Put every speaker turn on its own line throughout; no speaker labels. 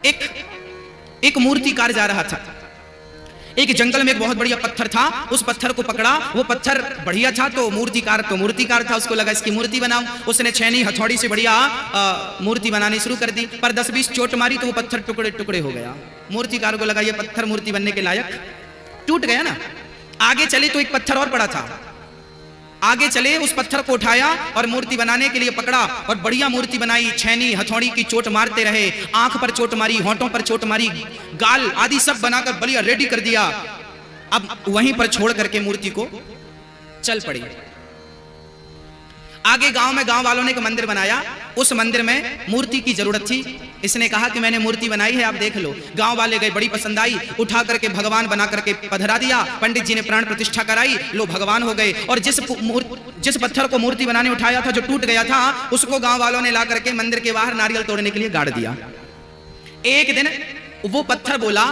एक एक मूर्तिकार जा रहा था। एक जंगल में एक बहुत बढ़िया पत्थर था, उस पत्थर को पकड़ा। वो पत्थर बढ़िया था तो मूर्तिकार था, उसको लगा इसकी मूर्ति बनाऊं। उसने छेनी हथौड़ी से बढ़िया मूर्ति बनानी शुरू कर दी, पर 10-20 चोट मारी तो वो पत्थर टुकड़े टुकड़े हो गया। मूर्तिकार को लगा ये पत्थर मूर्ति बनने के लायक, टूट गया ना। आगे चले तो एक पत्थर और पड़ा था, आगे चले उस पत्थर को उठाया और मूर्ति बनाने के लिए पकड़ा और बढ़िया मूर्ति बनाई। छेनी हथौड़ी की चोट मारते रहे, आंख पर चोट मारी, होंठों पर चोट मारी, गाल आदि सब बनाकर बढ़िया रेडी कर दिया। अब वहीं पर छोड़ करके मूर्ति को चल पड़ी। आगे गांव में गांव वालों ने एक मंदिर बनाया, उस मंदिर में मूर्ति की जरूरत थी। इसने कहा कि मैंने मूर्ति बनाई है, आप देख लो। गांव वाले गए, बड़ी पसंद आई, उठा करके भगवान बना करके पधरा दिया। पंडित जी ने प्राण प्रतिष्ठा कराई, लो भगवान हो गए। और जिस पत्थर को मूर्ति बनाने उठाया था, जो टूट गया था, उसको गांव वालों ने ला करके मंदिर के बाहर नारियल तोड़ने के लिए गाड़ दिया। एक दिन वो पत्थर बोला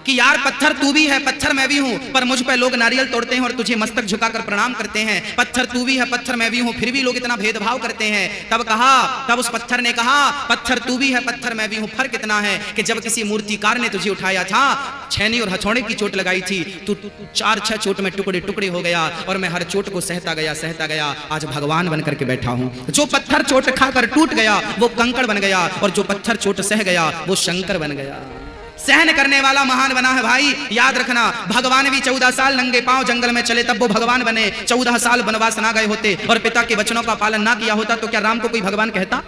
कि यार पत्थर तू भी है, पत्थर मैं भी हूं, पर मुझ पे लोग नारियल तोड़ते हैं और तुझे मस्तक झुकाकर प्रणाम करते हैं। पत्थर तू भी है, पत्थर मैं भी हूं, फिर भी लोग इतना भेदभाव करते हैं। तब उस पत्थर ने कहा, पत्थर तू भी है, पत्थर मैं भी हूं, फर्क इतना है कि जब किसी मूर्तिकार ने तुझे उठाया था, छेनी और हथौड़े की चोट लगाई थी, तू 4-6 चोट में टुकड़े टुकड़े हो गया और मैं हर चोट को सहता गया। आज भगवान बन करके बैठा हूं। जो पत्थर चोट खाकर टूट गया वो कंकड़ बन गया, और जो पत्थर चोट सह गया वो शंकर बन गया। सहन करने वाला महान बना है भाई, याद रखना। भगवान भी 14 साल नंगे पांव जंगल में चले, तब वो भगवान बने। 14 साल वनवास ना गए होते और पिता के वचनों का पालन ना किया होता तो क्या राम को कोई भगवान कहता?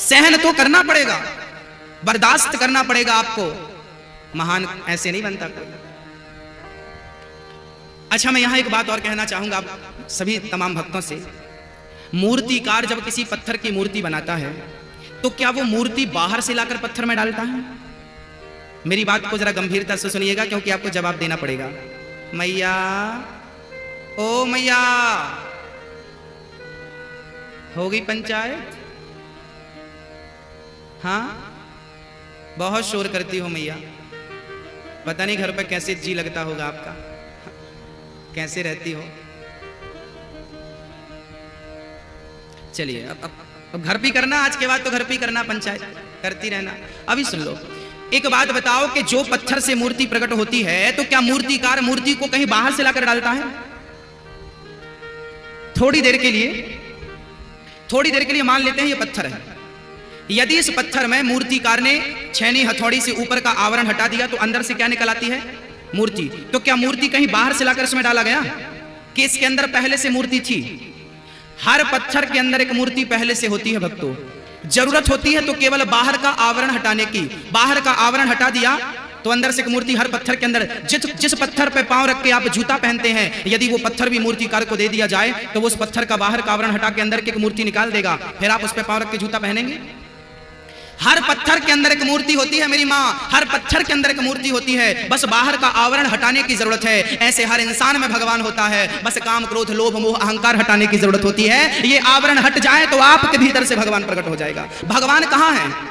सहन तो करना पड़ेगा, बर्दाश्त करना पड़ेगा आपको। महान ऐसे नहीं बनता कोई। अच्छा, मैं यहां एक बात और कहना चाहूंगा आप सभी तमाम भक्तों से। मूर्तिकार जब किसी पत्थर की मूर्ति बनाता है तो क्या वो मूर्ति बाहर से लाकर पत्थर में डालता है? मेरी बात को जरा गंभीरता से सुनिएगा, क्योंकि आपको जवाब देना पड़ेगा। मैया, ओ मैया, हो गई पंचायत? हाँ, बहुत शोर करती हो मैया। पता नहीं घर पर कैसे जी लगता होगा आपका, कैसे रहती हो। चलिए, अब घर भी करना, आज के बाद तो घर भी करना, पंचायत करती रहना। अभी सुन लो, एक बात बताओ कि जो पत्थर से मूर्ति प्रकट होती है तो क्या मूर्तिकार मूर्ति को कहीं बाहर से लाकर डालता है? थोड़ी देर के लिए मान लेते हैं ये पत्थर है। यदि इस पत्थर में मूर्तिकार ने छेनी हथौड़ी से ऊपर का आवरण हटा दिया तो अंदर से क्या निकल आती है? मूर्ति। तो क्या मूर्ति कहीं बाहर से लाकर इसमें डाला गया कि इसके अंदर पहले से मूर्ति थी? हर पत्थर के अंदर एक मूर्ति पहले से होती है भक्तों। जरूरत होती है तो केवल बाहर का आवरण हटाने की। बाहर का आवरण हटा दिया तो अंदर से एक मूर्ति हर पत्थर के अंदर। जिस पत्थर पे पांव रख के आप जूता पहनते हैं, यदि वो पत्थर भी मूर्तिकार को दे दिया जाए तो वो उस पत्थर का बाहर का आवरण हटा के अंदर की एक मूर्ति निकाल देगा, फिर आप उस पे पांव रख के जूता पहनेंगे? हर पत्थर के अंदर एक मूर्ति होती है मेरी माँ, हर पत्थर के अंदर एक मूर्ति होती है, बस बाहर का आवरण हटाने की जरूरत है। ऐसे हर इंसान में भगवान होता है, बस काम क्रोध लोभ मोह अहंकार हटाने की जरूरत होती है। ये आवरण हट जाए तो आपके भीतर से भगवान प्रकट हो जाएगा। भगवान कहाँ है?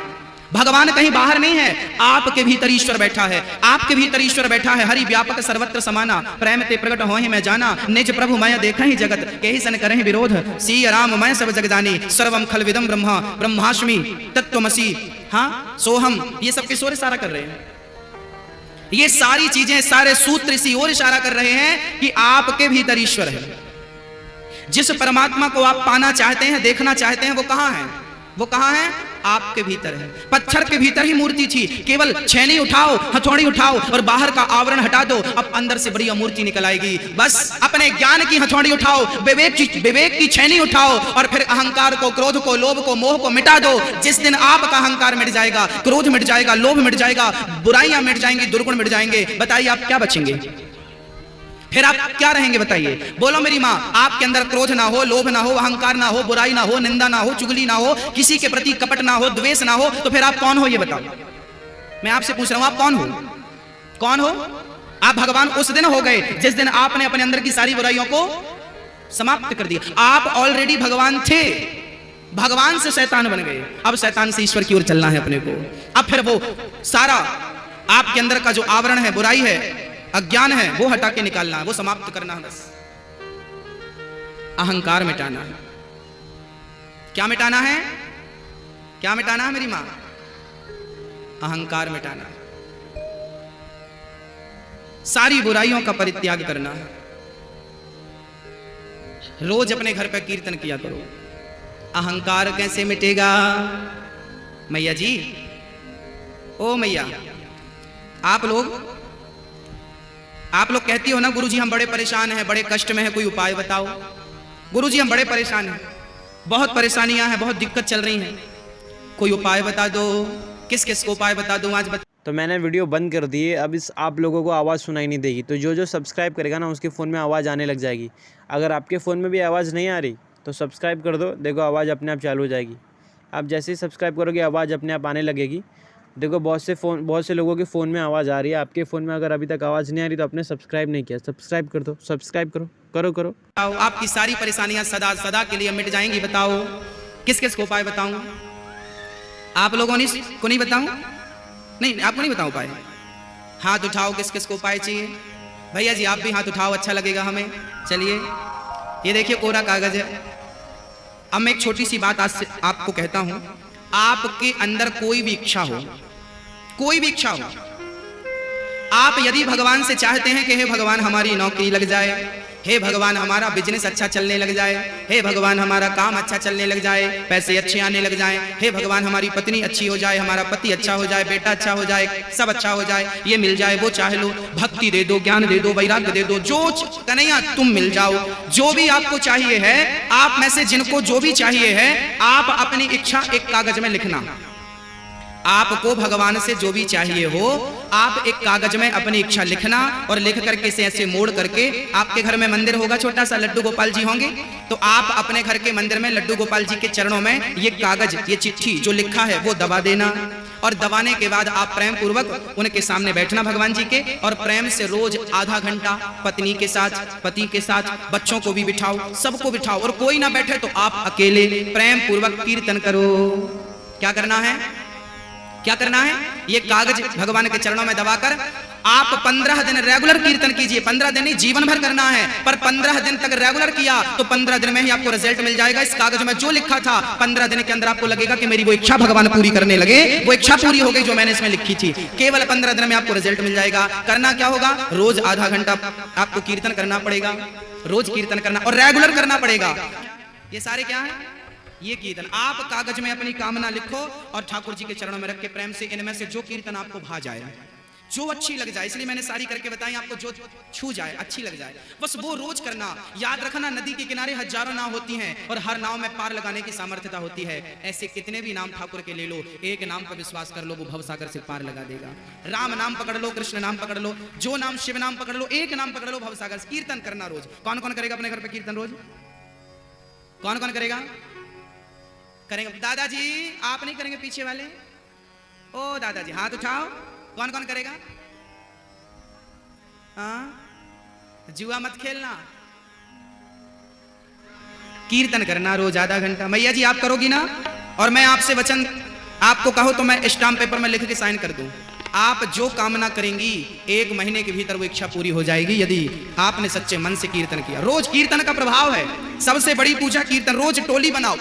भगवान कहीं बाहर नहीं है, आपके भीतर ईश्वर बैठा है। आपके भीतर ईश्वर बैठा है। हरि व्यापक सर्वत्र समाना, प्रेम ते प्रकट हो ही मैं जाना। निज प्रभु मैं देखा ही जगत, कहीं सन करहि विरोध। सी राम मैं सब जगदानी, सर्वम खल विदम ब्रह्मा ब्रह्मास्मि तत्त्वमसि। हाँ, सोहम। ये सब किस ओर इशारा कर रहे हैं? ये सारी चीजें, सारे सूत्र इसी ओर इशारा कर रहे हैं कि आपके भीतर ईश्वर है। जिस परमात्मा को आप पाना चाहते हैं, देखना चाहते हैं, वो कहाँ है? वो कहाँ है? आपके भीतर है। पत्थर के भीतर ही मूर्ति थी, केवल छेनी उठाओ, हथौड़ी उठाओ और बाहर का आवरण हटा दो, अब अंदर से बढ़िया मूर्ति निकल आएगी। बस अपने ज्ञान की हथौड़ी उठाओ, विवेक की छेनी उठाओ और फिर अहंकार को, क्रोध को, लोभ को, मोह को मिटा दो। जिस दिन आपका अहंकार मिट जाएगा, क्रोध मिट जाएगा, लोभ मिट जाएगा, बुराइयां मिट जाएंगी, दुर्गुण मिट जाएंगे, बताइए आप क्या बचेंगे? फिर आप क्या रहेंगे बताइए? बोलो मेरी माँ, आपके अंदर क्रोध ना हो, लोभ ना हो, अहंकार ना हो, बुराई ना हो, निंदा ना हो, चुगली ना हो, किसी के प्रति कपट ना हो, द्वेष ना हो, तो फिर आप कौन हो ये बताओ? मैं आपसे पूछ रहा हूं, आप कौन हो? कौन हो आप? भगवान उस दिन हो गए जिस दिन आपने अपने अंदर की सारी बुराइयों को समाप्त कर दिया। आप ऑलरेडी भगवान थे, भगवान से शैतान बन गए, अब शैतान से ईश्वर की ओर चलना है अपने को। अब फिर वो सारा आपके अंदर का जो आवरण है, बुराई है, अज्ञान है, वो हटा के निकालना है, वो समाप्त करना है। बस अहंकार मिटाना है। क्या मिटाना है? क्या मिटाना है मेरी मां? अहंकार मिटाना, सारी बुराइयों का परित्याग करना है। रोज अपने घर पर कीर्तन किया करो। अहंकार कैसे मिटेगा? मैया जी, ओ मैया, आप लोग कहती हो ना, गुरुजी हम बड़े परेशान हैं, बड़े कष्ट में हैं, कोई उपाय बताओ। गुरुजी हम बड़े परेशान हैं, बहुत परेशानियां हैं, बहुत दिक्कत चल रही हैं, कोई उपाय बता दो। किस किस को उपाय बता दूं आज
तो मैंने वीडियो बंद कर दी है। अब इस आप लोगों को आवाज़ सुनाई नहीं देगी। तो जो सब्सक्राइब करेगा ना, उसके फ़ोन में आवाज़ आने लग जाएगी। अगर आपके फ़ोन में भी आवाज़ नहीं आ रही तो सब्सक्राइब कर दो, देखो आवाज़ अपने आप चालू हो जाएगी। आप जैसे ही सब्सक्राइब करोगे आवाज़ अपने आप आने लगेगी। देखो बहुत से लोगों के फ़ोन में आवाज़ आ रही है, आपके फ़ोन में अगर अभी तक आवाज़ नहीं आ रही तो आपने सब्सक्राइब नहीं किया, सब्सक्राइब कर दो, सब्सक्राइब करो।
आपकी सारी परेशानियां सदा सदा के लिए मिट जाएंगी। बताओ किस किस को उपाय बताऊं? आप लोगों ने को नहीं बताऊं? नहीं, आपको नहीं बताऊं उपाय? हाथ उठाओ, किस किस को उपाय चाहिए? भैया जी आप भी हाथ उठाओ, अच्छा लगेगा हमें। चलिए, ये देखिए कोरा कागज है। अब मैं एक छोटी सी बात आज से आपको कहता हूं। आपके अंदर कोई भी इच्छा हो, आप यदि भगवान से चाहते हैं कि हे भगवान हमारी नौकरी लग जाए, हे भगवान हमारा बिजनेस अच्छा चलने लग जाए, हे भगवान हमारा काम अच्छा चलने लग जाए, पैसे अच्छे आने लग जाएं, हे भगवान हमारी पत्नी अच्छी हो जाए, हमारा पति अच्छा हो जाए, बेटा अच्छा हो जाए, सब अच्छा हो जाए, ये मिल जाए, वो चाहे लो, भक्ति दे दो, ज्ञान दे दो, वैराग्य दे दो, जो कन्हैया तुम मिल जाओ, जो भी आपको चाहिए है, आप में से जिनको जो भी चाहिए है, आप अपनी इच्छा एक कागज में लिखना। आपको भगवान से जो भी चाहिए हो, आप एक कागज में अपनी इच्छा लिखना और लिख करके इसे ऐसे मोड़ करके, आपके घर में मंदिर होगा छोटा सा, लड्डू गोपाल जी होंगे, तो आप अपने घर के मंदिर में लड्डू गोपाल जी के चरणों में ये कागज, ये चिट्ठी जो लिखा है वो दबा देना। और दबाने के बाद आप प्रेम पूर्वक उनके सामने बैठना भगवान जी के, और प्रेम से रोज आधा घंटा पत्नी के साथ, पति के साथ, बच्चों को भी बिठाओ, सबको बिठाओ, और कोई ना बैठे तो आप अकेले प्रेम पूर्वक कीर्तन करो। क्या करना है? ये कागज भगवान के चरणों में दबाकर आप 15 दिन रेगुलर कीर्तन कीजिए। 15 दिन नहीं, जीवन भर करना है, पर 15 दिन तक रेगुलर किया तो 15 दिन में ही आपको रिजल्ट मिल जाएगा। इस कागज में जो लिखा था, 15 दिन के अंदर आपको लगेगा कि मेरी वो इच्छा भगवान पूरी करने लगे, वो इच्छा पूरी हो गई जो मैंने इसमें लिखी थी। केवल 15 दिन में आपको रिजल्ट मिल जाएगा। करना क्या होगा? रोज आधा घंटा आपको कीर्तन करना पड़ेगा, रोज कीर्तन करना और रेगुलर करना पड़ेगा। ये सारे क्या है? ये कीर्तन। आप कागज में अपनी कामना लिखो और ठाकुर जी के चरणों में रख के प्रेम से इनमें से जो कीर्तन आपको भा जाए, जो अच्छी लग जाए, इसलिए मैंने सारी करके बताई आपको, जो छू जाए, अच्छी लग जाए, बस वो रोज करना। याद रखना, नदी के किनारे हजारों नाव होती हैं और हर नाव में पार लगाने की सामर्थ्यता होती है। ऐसे कितने भी नाम ठाकुर के ले लो, एक नाम पर विश्वास कर लो, वो भवसागर से पार लगा देगा। राम नाम पकड़ लो, कृष्ण नाम पकड़ लो, जो नाम, शिव नाम पकड़ लो, एक नाम पकड़ लो, भवसागर से कीर्तन करना रोज। कौन कौन करेगा अपने घर पे कीर्तन रोज? कौन कौन करेगा? करेंगे? दादाजी आप नहीं करेंगे? पीछे वाले, ओ दादाजी हाथ उठाओ। कौन कौन करेगा? हाँ, जुआ मत खेलना, कीर्तन करना रोज आधा घंटा। मैया जी आप करोगी ना? और मैं आपसे वचन, आपको कहो तो मैं स्टाम्प पेपर में लिख के साइन कर दूं, आप जो कामना करेंगी 1 महीने के भीतर वो इच्छा पूरी हो जाएगी, यदि आपने सच्चे मन से कीर्तन किया। रोज कीर्तन का प्रभाव है, सबसे बड़ी पूजा कीर्तन। रोज टोली बनाओ,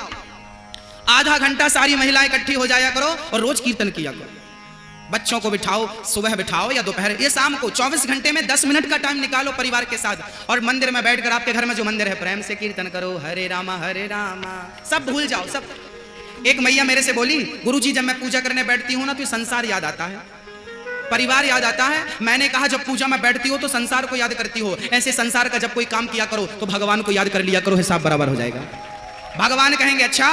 आधा घंटा सारी महिलाएं इकट्ठी हो जाया करो और रोज कीर्तन किया करो। बच्चों को बिठाओ, सुबह बिठाओ या दोपहर, ये शाम को 24 घंटे में 10 मिनट का टाइम निकालो परिवार के साथ, और मंदिर में बैठकर, आपके घर में जो मंदिर है, प्रेम से कीर्तन करो, हरे रामा सब भूल जाओ सब। एक मैया मेरे से बोली, गुरुजी जब मैं पूजा करने बैठती हूँ ना तो संसार याद आता है, परिवार याद आता है। मैंने कहा जब पूजा में बैठती हो तो संसार को याद करती हो, ऐसे संसार का जब कोई काम किया करो तो भगवान को याद कर लिया करो, हिसाब बराबर हो जाएगा। भगवान कहेंगे अच्छा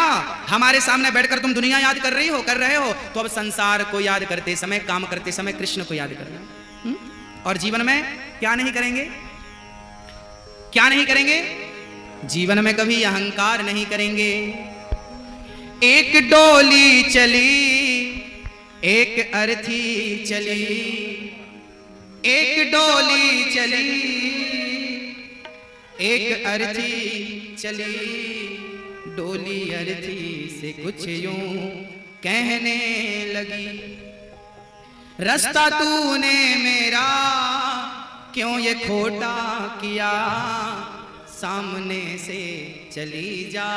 हमारे सामने बैठकर तुम दुनिया याद कर रहे हो, तो अब संसार को याद करते समय, काम करते समय कृष्ण को याद करना। और जीवन में क्या नहीं करेंगे? क्या नहीं करेंगे? जीवन में कभी अहंकार नहीं करेंगे। एक डोली चली, एक अर्थी चली, एक डोली चली, एक अर्थी चली, डोली अर्थी से कुछ यूं कहने लगी, रास्ता तूने मेरा क्यों ये खोटा किया, सामने से चली जा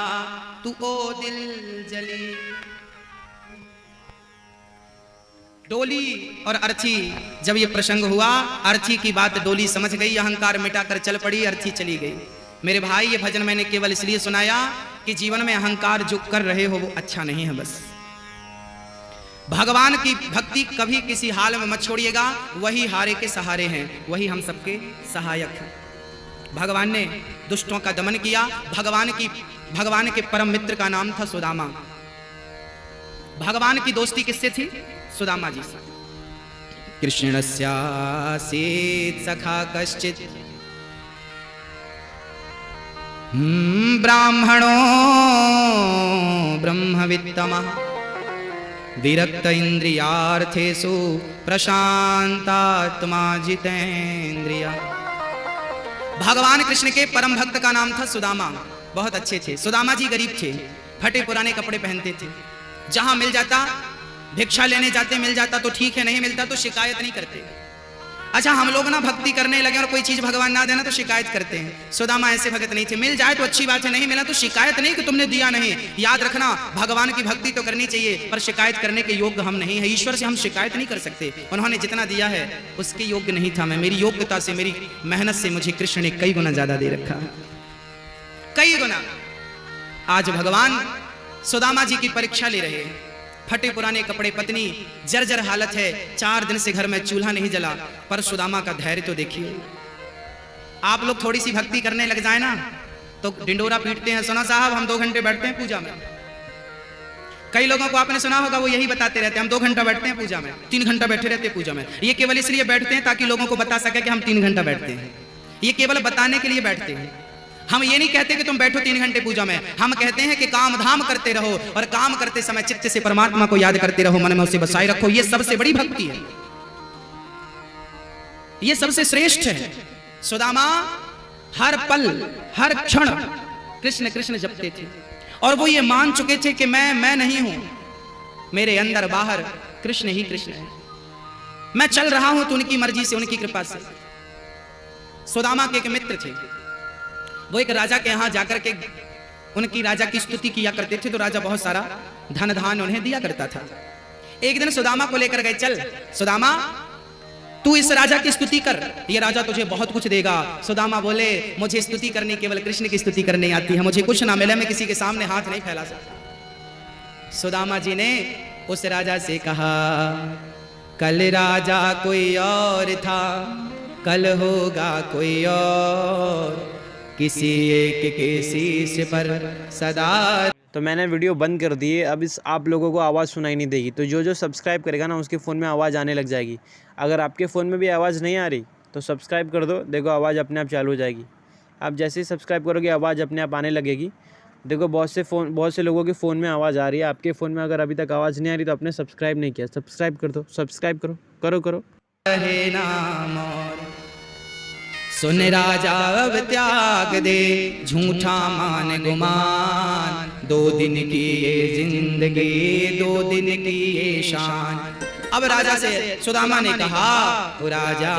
तू ओ दिल जली। डोली और अर्थी, जब ये प्रसंग हुआ, अर्थी की बात डोली समझ गई, अहंकार मिटाकर चल पड़ी, अर्थी चली गई। मेरे भाई, ये भजन मैंने केवल इसलिए सुनाया कि जीवन में अहंकार जो कर रहे हो वो अच्छा नहीं है। बस भगवान की भक्ति कभी किसी हाल में मत छोड़िएगा, वही हारे के सहारे हैं, वही हम सबके सहायक हैं। भगवान ने दुष्टों का दमन किया। भगवान के परम मित्र का नाम था सुदामा। भगवान की दोस्ती किससे थी? सुदामा जी से। कृष्णस्यासीत् सखा कश्चित् ब्राह्मणो ब्रह्मवित्तमः विरक्त इंद्रियार्थेषु प्रशांतात्मा जितेंद्रिया। भगवान कृष्ण के परम भक्त का नाम था सुदामा। बहुत अच्छे थे। सुदामा जी गरीब थे, फटे पुराने कपड़े पहनते थे। जहां मिल जाता, भिक्षा लेने जाते, मिल जाता तो ठीक है, नहीं मिलता तो शिकायत नहीं करते। अच्छा, हम लोग ना भक्ति करने लगे और कोई चीज भगवान ना देना तो शिकायत करते हैं। सुदामा ऐसे भगत नहीं थे। मिल जाए तो अच्छी बात है, नहीं मिला तो शिकायत नहीं कि तुमने दिया नहीं। याद रखना, भगवान की भक्ति तो करनी चाहिए, पर शिकायत करने के योग्य हम नहीं है। ईश्वर से हम शिकायत नहीं कर सकते। उन्होंने जितना दिया है उसके योग्य नहीं था मैं। मेरी योग्यता से, मेरी मेहनत से मुझे कृष्ण ने कई गुना ज्यादा दे रखा है, कई गुना। आज भगवान सुदामा जी की परीक्षा ले रहे हैं। फटे पुराने कपड़े, पत्नी जर्जर हालत है, 4 दिन से घर में चूल्हा नहीं जला, पर सुदामा का धैर्य तो देखिए। आप लोग थोड़ी सी भक्ति करने लग जाए ना तो डिंडोरा पीटते हैं, सुना साहब हम 2 घंटे बैठते हैं पूजा में। कई लोगों को आपने सुना होगा, वो यही बताते रहते हैं, हम 2 घंटा बैठते हैं पूजा में, 3 घंटा बैठे रहते हैं पूजा में। ये केवल इसलिए बैठते हैं ताकि लोगों को बता सके कि हम 3 घंटा बैठते हैं। ये केवल बताने के लिए बैठते हैं। हम ये नहीं कहते कि तुम बैठो 3 घंटे पूजा में, हम कहते हैं कि काम धाम करते रहो और काम करते समय चित्त से परमात्मा को याद करते रहो, मन में उसे बसाए रखो। ये सबसे बड़ी भक्ति है, ये सबसे श्रेष्ठ है। सुदामा हर पल हर क्षण कृष्ण कृष्ण जपते थे और वो ये मान चुके थे कि मैं नहीं हूं, मेरे अंदर बाहर कृष्ण ही कृष्ण है। मैं चल रहा हूं तो उनकी मर्जी से, उनकी कृपा से। सुदामा के एक मित्र थे, वो एक राजा के यहाँ जाकर के उनकी राजा की स्तुति किया करते थे, तो राजा बहुत सारा धन धान उन्हें दिया करता था। एक दिन सुदामा को लेकर गए, चल सुदामा तू इस राजा की स्तुति कर, ये राजा तुझे बहुत कुछ देगा। सुदामा बोले, मुझे स्तुति करनी केवल कृष्ण की स्तुति करनी आती है, मुझे कुछ ना मिले, मैं किसी के सामने हाथ नहीं फैला सकता। सुदामा जी ने उस राजा से कहा, कल राजा कोई और था, कल होगा कोई और, किसी एक के शीश पर सदा।
तो मैंने वीडियो बंद कर दी है। अब इस आप लोगों को आवाज़ सुनाई नहीं देगी, तो जो सब्सक्राइब करेगा ना उसके फ़ोन में आवाज़ आने लग जाएगी। अगर आपके फ़ोन में भी आवाज़ नहीं आ रही तो सब्सक्राइब कर दो, देखो आवाज़ अपने आप चालू हो जाएगी। आप जैसे ही सब्सक्राइब करोगे आवाज़ अपने आप आने लगेगी। देखो बहुत से लोगों के फ़ोन में आवाज़ आ रही है, आपके फ़ोन में अगर अभी तक आवाज़ नहीं आ रही तो आपने सब्सक्राइब नहीं किया, सब्सक्राइब कर दो, सब्सक्राइब करो।
सुन राजा अब त्याग दे झूठा मान गुमान, 2 दिन की ये जिंदगी 2 दिन की ये शान। अब राजा से सुदामा ने कहा, ओ राजा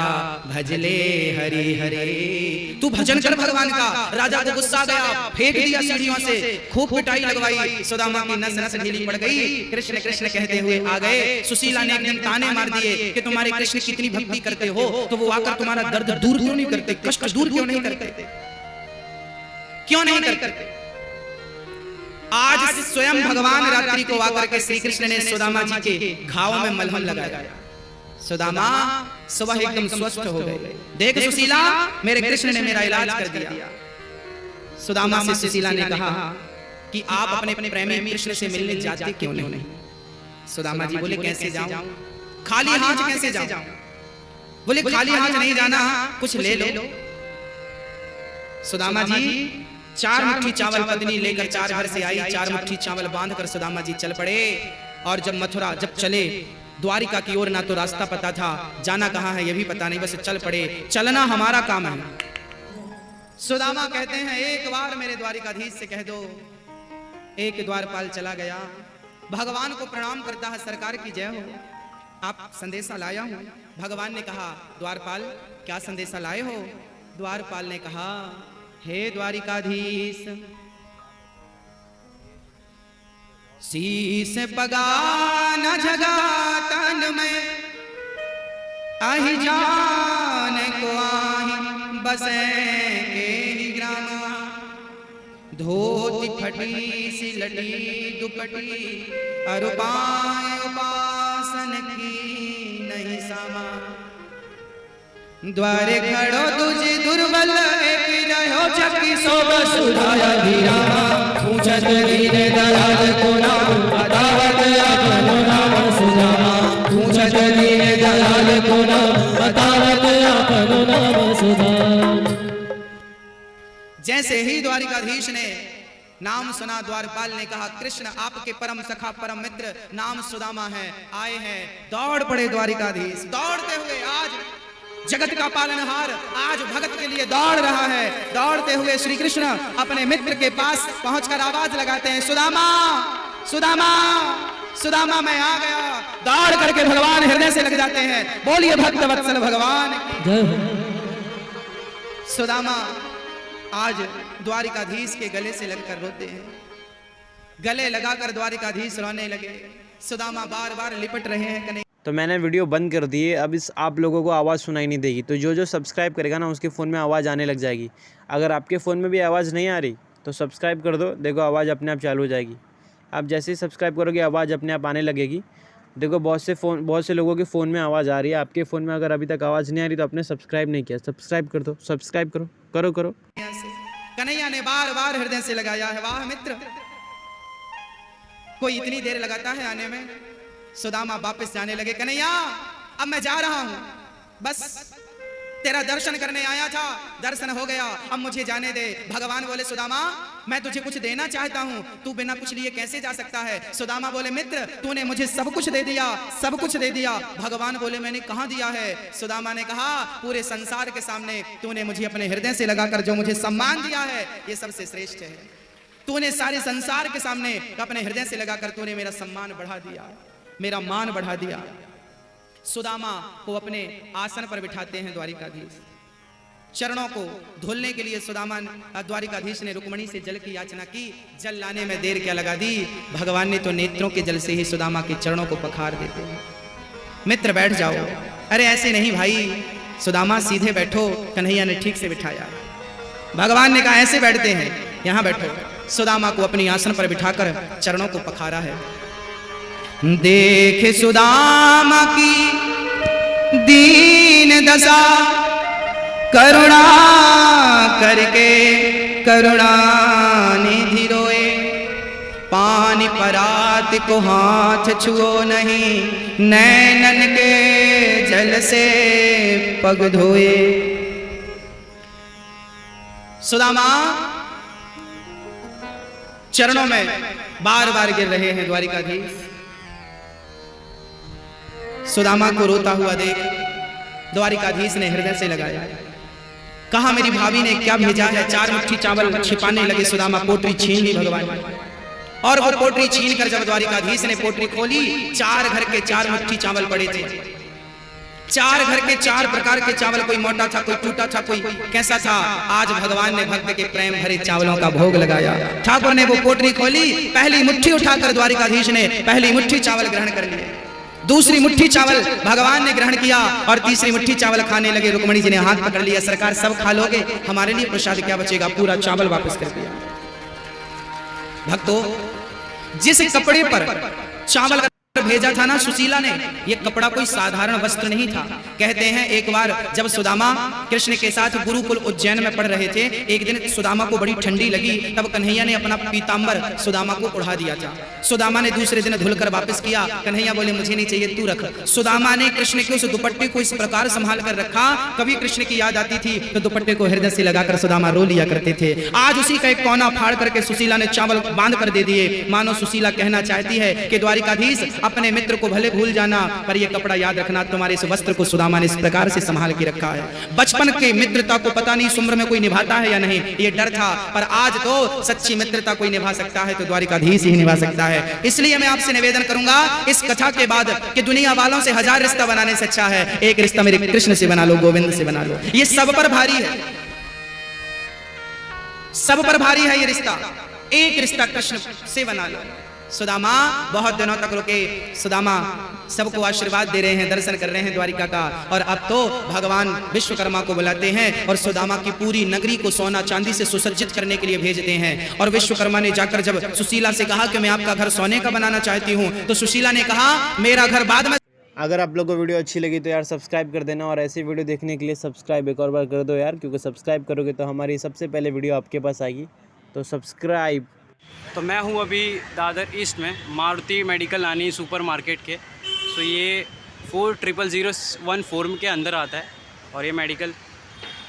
भजले हरि हरि, तू भजन कर भगवान का। राजा को गुस्सा गया, फेंक दिया सीढ़ियों से, खूब पिटाई लगवाई। सुदामा की नस नस ढीली पड़ गई। कृष्ण कृष्ण कहते हुए आ गए। सुशीला ने एक दिन ताने मार दिए कि तुम्हारे कृष्ण कितनी भक्ति करते हो, तो वो आकर तुम्हारा दर्द दूर क्यों नहीं करते, कष्ट दूर क्यों नहीं करते, क्यों नहीं करते। आज स्वयं भगवान रात्रि को आकर के श्री कृष्ण ने सुदामा जी के घाव में मलहम लगाया। सुदामा सुबह एकदम स्वस्थ हो गए। देख सुशीला, मेरे कृष्ण ने मेरा इलाज कर दिया। सुदामा से सुशीला ने कहा कि आप अपने प्रेमी कृष्ण से मिलने जाते क्यों नहीं? सुदामा जी बोले, कैसे जाऊं, खाली हाथ कैसे जाऊं? बोले, खाली हाथ नहीं जाना, कुछ ले लो। सुदामा जी 4 मुट्ठी चावल पत्नी लेकर 4 घर से आई। 4 मुट्ठी चावल बांधकर सुदामा जी चल पड़े। और जब चले द्वारिका की ओर, ना तो रास्ता पता था, जाना कहाँ है ये भी पता नहीं, बस चल पड़े। चलना हमारा काम है। सुदामा कहते हैं, एक बार मेरे द्वारिकाधीश से कह दो। एक द्वारपाल चला गया, भगवान को प्रणाम करता है, सरकार की जय हो, आप संदेशा लाया हूं। भगवान ने कहा, द्वारपाल क्या संदेशा लाए हो? द्वारपाल ने कहा, हे द्वारिकाधीश, शीश पगा न जगा तन में, आही जान को आही बसे के ही ग्रामा, धोती फटी सी लटी दुपटी, अरुपाए उपासन की नहीं सामा। द्वारे खड़ो तुझे दुर्बल एक रहो जबकि सोब सुधाया धीरा, पूछत दीन दयाल को नाम बतावत अपनो नाम सुधामा, पूछत दीन दयाल को नाम बतावत अपनो नाम सुधामा। जैसे ही द्वारिकाधीश ने नाम सुना, द्वारपाल ने कहा कृष्ण आपके परम सखा परम मित्र नाम सुदामा है, आए हैं। दौड़ पड़े द्वारिकाधीश, दौड़ते हुए आज जगत का पालनहार आज भगत के लिए दौड़ रहा है। दौड़ते हुए श्री कृष्ण अपने मित्र के पास पहुंचकर आवाज लगाते हैं, सुदामा सुदामा सुदामा मैं आ गया। दौड़ करके भगवान हृदय से लग जाते हैं, बोलिए भक्त वत्सल भगवान। सुदामा आज द्वारिकाधीश के गले से लगकर रोते हैं, गले लगाकर द्वारिकाधीश रोने लगे। सुदामा बार बार लिपट रहे हैं कन्हैया।
तो मैंने वीडियो बंद कर दी है, अब इस आप लोगों को आवाज़ सुनाई नहीं देगी। तो जो सब्सक्राइब करेगा ना उसके फ़ोन में आवाज़ आने लग जाएगी। अगर आपके फ़ोन में भी आवाज़ नहीं आ रही तो सब्सक्राइब कर दो, देखो आवाज़ अपने आप चालू हो जाएगी। आप जैसे ही सब्सक्राइब करोगे आवाज़ अपने आप आने लगेगी। देखो बहुत से लोगों के फ़ोन में आवाज़ आ रही है, आपके फ़ोन में अगर अभी तक आवाज़ नहीं आ रही तो आपने सब्सक्राइब नहीं किया, सब्सक्राइब कर दो, सब्सक्राइब करो करो करो।
कन्हैया ने बार बार हृदय से लगाया है, वाह मित्र कोई इतनी देर लगाता है आने में। सुदामा वापस जाने लगे, कन्हैया अब मैं जा रहा हूं, बस तेरा दर्शन करने आया था, दर्शन हो गया, अब मुझे जाने दे। भगवान बोले सुदामा मैं तुझे कुछ देना चाहता हूं, तू बिना कुछ लिए कैसे जा सकता है। सुदामा बोले मित्र तूने मुझे सब कुछ दे दिया, सब कुछ दे दिया। भगवान बोले मैंने कहां दिया है। सुदामा ने कहा पूरे संसार के सामने तूने मुझे अपने हृदय से लगाकर जो मुझे सम्मान दिया है ये सबसे श्रेष्ठ है। तूने सारे संसार के सामने अपने हृदय से लगाकर तूने मेरा सम्मान बढ़ा दिया, मेरा मान बढ़ा दिया। सुदामा को अपने आसन पर बिठाते हैं द्वारिकाधीश, चरणों को धुलने के लिए सुदामा द्वारिकाधीश ने रुक्मणी से जल की याचना की। जल लाने में देर क्या लगा दी, भगवान ने तो नेत्रों के जल से ही सुदामा के चरणों को पखार देते हैं। मित्र बैठ जाओ, अरे ऐसे नहीं भाई, सुदामा सीधे बैठो। कन्हैया ने ठीक से बिठाया, भगवान ने कहा ऐसे बैठते हैं, यहां बैठो। सुदामा को अपनी आसन पर बिठाकर चरणों को पखारा है। देख सुदामा की दीन दशा, करुणा करके करुणा निधि रोए। पानी परात को हाथ छुओ नहीं, नैनन के जल से पग धोए। सुदामा चरणों में बार बार गिर रहे हैं द्वारिकाधीश। सुदामा को रोता हुआ देख द्वारिकाधीश ने हृदय से लगाया, कहा मेरी भाभी ने क्या भेजा है। 4 मुट्ठी चावल छिपाने लगे सुदामा, पोटरी छीन ली भगवान, और वो पोटरी छीन कर जब द्वारिकाधीश ने पोटरी खोली, 4 घर के 4 मुट्ठी चावल पड़े थे। 4 घर के 4 प्रकार के चावल, कोई मोटा था, कोई टूटा था, कोई कैसा था। आज भगवान ने भक्त के प्रेम भरे चावलों का भोग लगाया। ठाकुर ने वो पोटरी खोली, पहली मुट्ठी उठाकर द्वारिकाधीश ने पहली मुट्ठी चावल ग्रहण कर लिए, दूसरी मुट्ठी चावल भगवान ने ग्रहण किया, और तीसरी मुट्ठी चावल खाने लगे। रुक्मणी जी ने हाथ पकड़ लिया, सरकार सब खा लोगे, हमारे लिए प्रसाद क्या बचेगा। पूरा चावल वापस कर दिया। भक्तों जिस कपड़े पर चावल भेजा था ना सुशीला ने, ये कपड़ा कोई साधारण वस्त्र नहीं था। कहते हैं एक बार जब सुदामा कृष्ण के साथ गुरुकुल उज्जैन में पढ़ रहे थे, एक दिन सुदामा को बड़ी ठंडी लगी, तब कन्हैया ने अपना पीतांबर सुदामा को उड़ा दिया था। सुदामा ने दूसरे दिन धुलकर वापस किया, कन्हैया बोले मुझे नहीं चाहिए, तू रख। सुदामा ने कृष्ण के उस दुपट्टे को इस प्रकार संभाल कर रखा, कभी कृष्ण की याद आती थी तो दुपट्टे को हृदय से लगाकर सुदामा रो लिया करते थे। आज उसी का एक कोना फाड़ करके सुशीला ने चावल बांध कर दे दिए। मानो सुशीला कहना चाहती है कि द्वारिकाधीश अपने मित्र को भले भूल जाना, पर ये कपड़ा याद रखना, तुम्हारे इस वस्त्र को सुदामा ने इस प्रकार से संभाल के रखा है। बचपन के मित्रता को पता नहीं इस उम्र में कोई निभाता है या नहीं, ये डर था, पर आज तो सच्ची मित्रता कोई निभा सकता है तो द्वारिकाधीश ही निभा सकता है। इसलिए मैं आपसे निवेदन करूंगा इस कथा के बाद कि दुनिया वालों से 1000 रिश्ता बनाने से अच्छा है एक रिश्ता मेरे कृष्ण से बना लो, गोविंद से बना लो। ये सब पर भारी है, सब पर भारी है ये रिश्ता, एक रिश्ता कृष्ण से बना लो। सुदामा बहुत दिनों तक रुके। सुदामा सबको आशीर्वाद दे रहे हैं, दर्शन कर रहे हैं द्वारिका का, और अब तो भगवान विश्वकर्मा को बुलाते हैं और सुदामा की पूरी नगरी को सोना चांदी से सुसज्जित करने के लिए भेजते हैं। और विश्वकर्मा ने जाकर जब सुशीला से कहा कि मैं आपका घर सोने का बनाना चाहती हूँ, तो सुशीला ने कहा मेरा घर बाद में।
अगर आप लोगों को वीडियो अच्छी लगी तो यार सब्सक्राइब कर देना, और ऐसी वीडियो देखने के लिए सब्सक्राइब एक और बार कर दो यार, क्योंकि सब्सक्राइब करोगे तो हमारी सबसे पहले वीडियो आपके पास आएगी। तो सब्सक्राइब।
तो मैं हूँ अभी दादर ईस्ट में मारुति मेडिकल नानी सुपर मार्केट के। सो ये 40001 के अंदर आता है, और ये मेडिकल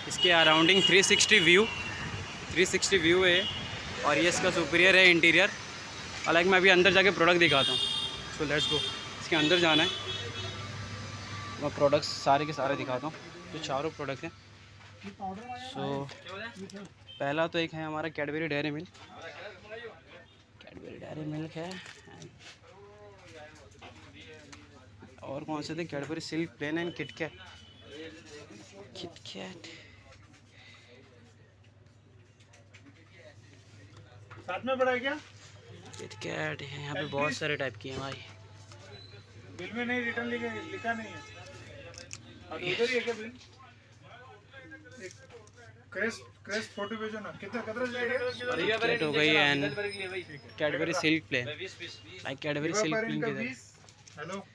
इसके अराउंडिंग 360 व्यू है, और ये इसका सुपीरियर है इंटीरियर। हालांकि मैं अभी अंदर जाके प्रोडक्ट दिखाता हूँ। सो लेट्स गो, इसके अंदर जाना है। मैं प्रोडक्ट्स सारे के सारे दिखाता हूँ, जो चारों प्रोडक्ट हैं। सो पहला तो एक है हमारा Cadbury Dairy Milk. Cadbury Dairy Milk है, और कौन से थे, Cadbury Silk plain and KitKat.
साथ में पड़ा है क्या?
किटकैट है यहाँ पे, बहुत सारे टाइप की हैं भाई।
बिल में नहीं रिटर्न लिखा नहीं है, और उधर ही है क्या बिल? एक क्रेस्ट फोटो भेजो ना। कितना
किटकैट हो गई and Cadbury Silk plain, like Cadbury Silk plain के तरह।
Hello,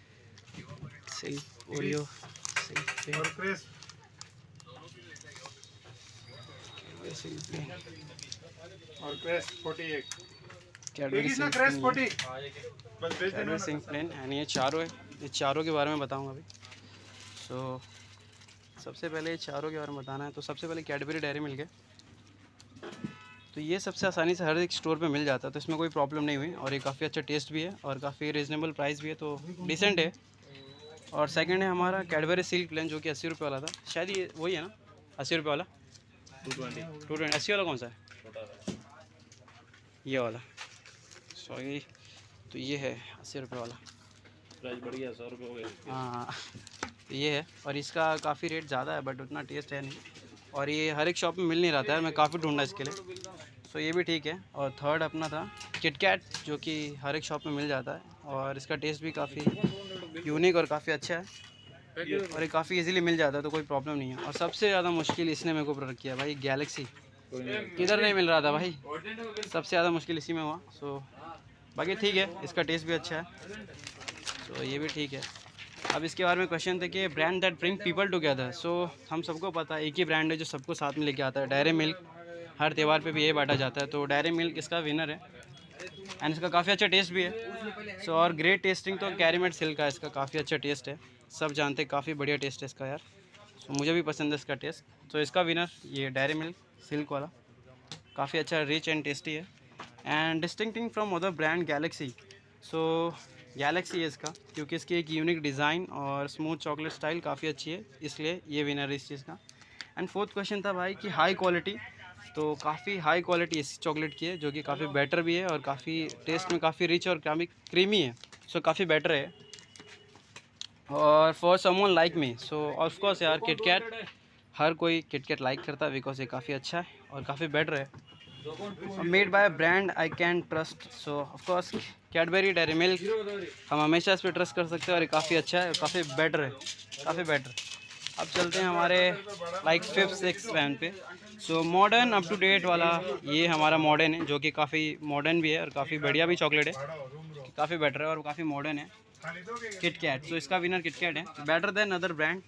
Silk Oreo Silk plain
और क्रेस्ट
कैडबरी सिल्क प्लेन
और क्रेस्ट 41
कैडबरी
ना,
सिल्क
क्रेस्ट
प्लेन
40 बस भेज देना
कैडबरी सिल्क प्लेन एंड ये चारों है। ये चारों के बारे में बताऊंगा अभी। सो सबसे पहले ये चारों के बारे में बताना है। तो सबसे पहले कैडबरी डेयरी मिल्क है। तो ये सबसे आसानी से हर एक स्टोर पे मिल जाता है, तो इसमें कोई प्रॉब्लम नहीं हुई, और ये काफ़ी अच्छा टेस्ट भी है और काफ़ी रीज़नेबल प्राइस भी है, तो डिसेंट है। और सेकंड है हमारा कैडबरी सिल्क प्लेन, जो कि 80 रुपये वाला था। शायद ये वही है ना, 80 रुपये वाला। 220 80 वाला कौन सा है? ये वाला, सॉरी। तो ये है 80 रुपये वाला,
प्राइस बढ़ गया, 100 रुपये हो गए।
हाँ, तो ये है, और इसका काफ़ी रेट ज़्यादा है, बट उतना टेस्ट है नहीं, और ये हर एक शॉप में मिल नहीं रहा था यार, मैं काफ़ी ढूंढा इसके लिए। सो ये भी ठीक है। और थर्ड अपना था किटकैट, जो कि हर एक शॉप में मिल जाता है, और इसका टेस्ट भी काफ़ी यूनिक और काफ़ी अच्छा है, और ये काफ़ी इजीली मिल जाता है, तो कोई प्रॉब्लम नहीं है। और सबसे ज़्यादा मुश्किल इसने मेरे को प्रोडक्ट किया भाई, गैलेक्सी। किधर नहीं मिल रहा था भाई, सबसे ज़्यादा मुश्किल इसी में हुआ। सो बाकी ठीक है, इसका टेस्ट भी अच्छा है, सो ये भी ठीक है। अब इसके बारे में क्वेश्चन थे कि brand that bring people together. So हम सबको पता है एक ही ब्रांड है जो सबको साथ में लेके आता है, डेयरी मिल्क। हर त्यौहार पे भी ये बांटा जाता है, तो डेयरी मिल्क इसका विनर है, एंड इसका काफ़ी अच्छा टेस्ट भी है। सो और ग्रेट टेस्टिंग तो कैरीमेट सिल्क का इसका काफ़ी अच्छा टेस्ट है, सब जानते हैं, काफ़ी बढ़िया टेस्ट है इसका यार। सो मुझे भी पसंद है इसका टेस्ट। तो इसका विनर ये डेयरी मिल्क सिल्क वाला, काफ़ी अच्छा रिच एंड टेस्टी है। And distincting from other brand Galaxy. So Galaxy है इसका, क्योंकि इसकी एक यूनिक डिज़ाइन और स्मूथ चॉकलेट स्टाइल काफ़ी अच्छी है, इसलिए ये विनर है इस चीज़ का। एंड फोर्थ क्वेश्चन था भाई कि हाई क्वालिटी। तो काफ़ी हाई क्वालिटी इस चॉकलेट की है, जो कि काफ़ी बेटर भी है, और काफ़ी टेस्ट में काफ़ी रिच और काफ़ी क्रीमी है, सो काफ़ी बेटर है। और for someone like me, so of course यार किटकैट, हर कोई किटकैट लाइक करता है, बिकॉज ये काफ़ी अच्छा है और काफ़ी बेटर है, made by brand I can trust. So of course Cadbury Dairy milk, हम हमेशा इस पर ट्रस्ट कर सकते हैं, और ये काफ़ी अच्छा है, काफ़ी बेटर है, काफ़ी बेटर। अब चलते हैं हमारे लाइक 5th-6th वैन पे। So modern up to date वाला ये हमारा मॉडर्न है, जो कि काफ़ी मॉडर्न भी है और काफ़ी बढ़िया भी चॉकलेट है, काफ़ी बेटर है और काफ़ी मॉडर्न है। किटकैट, सो इसका विनर किटकैट है, better than other brand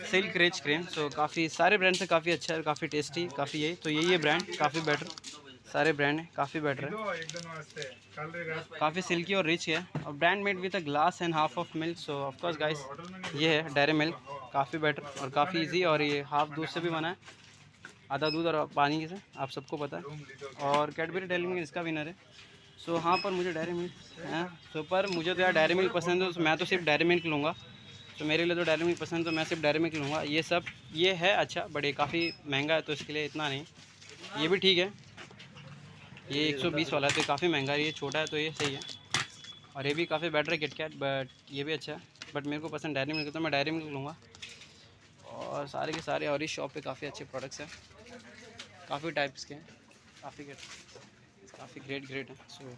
Silk rich cream. So काफ़ी सारे ब्रांड से काफ़ी अच्छा है, काफ़ी टेस्टी, काफ़ी यही, तो यही है ब्रांड, काफ़ी बेटर, सारे ब्रांड है काफ़ी बेटर है, काफ़ी सिल्की और रिच है, और brand made with a glass and half of milk. So of course guys ये है डेयरी मिल्क, काफ़ी बेटर और काफ़ी इजी, और ये हाफ दूध से भी बना है, आधा दूध और पानी से, आप सबको पता है। और कैडबरी डेयरी मिल्क इसका विनर है। सो हाँ, पर मुझे डेयरी मिल्क है, सो पर मुझे तो यार डेयरी मिल्क पसंद है, तो मैं तो सिर्फ डेयरी मिल्क लूँगा, तो मेरे लिए तो डेयरी मिल्क पसंद, तो मैं सिर्फ डेयरी मिल्क लूँगा। ये सब ये है अच्छा, बट ये काफ़ी महंगा है, तो इसके लिए इतना नहीं। ये भी ठीक है, ये 120 वाला है, तो काफ़ी महंगा है, ये छोटा है तो ये सही है, और ये भी काफ़ी बेटर है किटकैट, बट ये भी अच्छा है, बट मेरे को पसंद डेयरी मिल्क, तो मैं डेयरी मिल्क लूँगा। और सारे के सारे और इस शॉप पे काफ़ी अच्छे प्रोडक्ट्स हैं, काफ़ी टाइप्स के हैं, काफ़ी ग्रेट हैं। सो